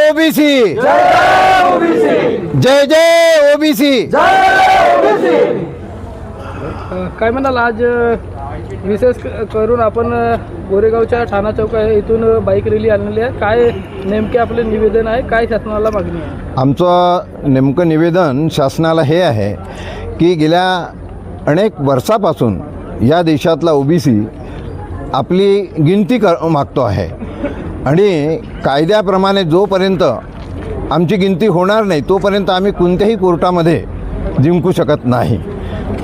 OBC, जय जय OBC. काय म्हणाल, आज विशेष करून आपण गोरेगावच्या ठाणा चौक आहे, इथून बाईक रॅली आणलेली आहे. काय नेमके आपले निवेदन आहे, काय शासनाला मागणी आहे? आमचं नेमकं निवेदन शासनाला हे आहे की गेल्या अनेक वर्षापासून या देशातला ओबीसी आपली गिनती मागतो आहे आणि कायद्याप्रमाणे जोपर्यंत आमची गिनती होणार नाही तोपर्यंत आम्ही कोणत्याही कोर्टामध्ये जिंकू शकत नाही.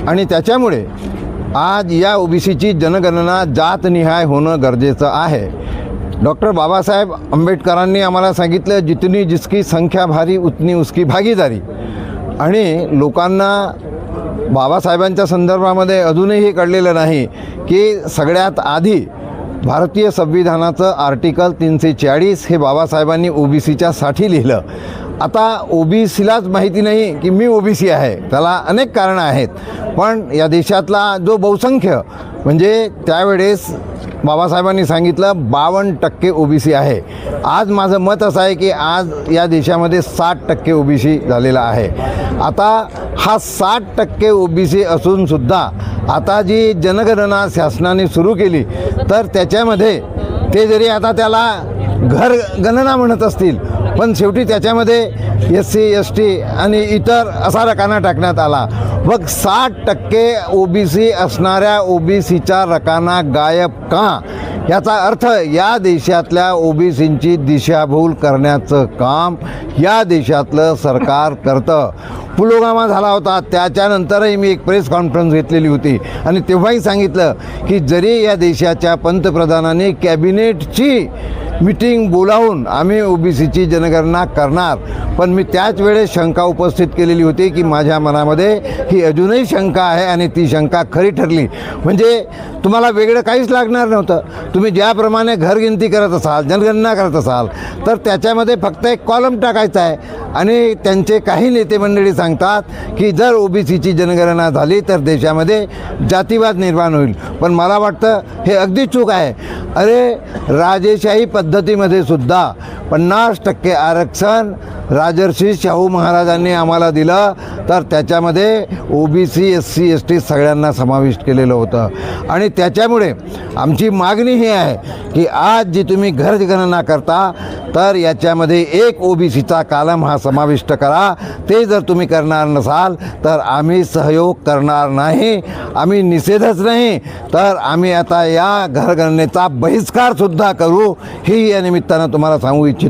आणि त्याच्यामुळे आज या ओबीसीची जनगणना जातनिहाय होणं गरजेचं आहे. डॉक्टर बाबासाहेब आंबेडकरांनी आम्हाला सांगितलं, जितनी जिसकी संख्या भारी उतनी उसकी भागीदारी. आणि लोकांना बाबासाहेबांच्या संदर्भामध्ये अजूनही हे कळलेलं नाही की सगळ्यात आधी भारतीय संविधानाचं आर्टिकल 340 हे बाबासाहेबांनी ओबीसीच्यासाठी लिहिलं. आता ओबीसीलाच माहिती नाही की मी ओबीसी आहे, त्याला अनेक कारणं आहेत. पण या देशातला जो बहुसंख्य म्हणजे त्यावेळेस बाबासाहेबांनी सांगितलं 52% ओबीसी आहे. आज माझं मत असं आहे की आज या देशामध्ये 60% ओबीसी झालेला आहे. आता हा 60% ओबीसी असूनसुद्धा आता जी जनगणना शासनाने सुरू केली तर त्याच्यामध्ये ते जरी आता त्याला घरगणना म्हणत असतील पण शेवटी त्याच्यामध्ये SC ST आणि इतर असा रकाना टाकण्यात आला. मग 60% ओबीसी असणाऱ्या ओबीसीचा रकाना गायब का? याचा अर्थ या देशातल्या ओबीसींची दिशाभूल करण्याचं काम या देशातलं सरकार करतं. पुलवामा झाला होता, त्याच्यानंतरही मी एक प्रेस कॉन्फरन्स घेतलेली होती आणि तेव्हाही सांगितलं की जरी या देशाच्या पंतप्रधानांनी कॅबिनेटची मीटिंग बोलावून आम्ही ओबीसीची जनगणना करणार, पण मी त्याच वेळेस शंका उपस्थित केलेली होती की माझ्या मनामध्ये ही अजूनही शंका आहे आणि ती शंका खरी ठरली. म्हणजे तुम्हाला वेगळं काहीच लागणार नव्हतं. तुम्ही ज्याप्रमाणे घरगिनती करत असाल, जनगणना करत असाल तर त्याच्यामध्ये फक्त एक कॉलम टाकायचा आहे. आणि त्यांचे काही नेते मंडळी सांगतात की जर ओबीसीची जनगणना झाली तर देशामध्ये जातीवाद निर्माण होईल. पण मला वाटतं हे अगदी चूक आहे. अरे, राजेशाही पद्धतीमध्ये सुद्धा 50% आरक्षण राजर्षी शाहू महाराजांनी आम्हाला दिलं तर त्याच्यामध्ये ओबीसी SC ST सगळ्यांना समाविष्ट केलेलं होतं. आणि त्याच्यामुळे आमची मागणी ही आहे की आज जी तुम्ही घरगणना करता तर याच्यामध्ये एक ओबीसीचा कालम हा समाविष्ट करा. ते जर तुम्ही करणार नसाल तर आम्ही सहयोग करणार नाही, आम्ही निषेधच नाही तर आम्ही आता या घरगणनेचा बहिष्कारसुद्धा करू, ही या निमित्तानं तुम्हाला सांगू इच्छितो.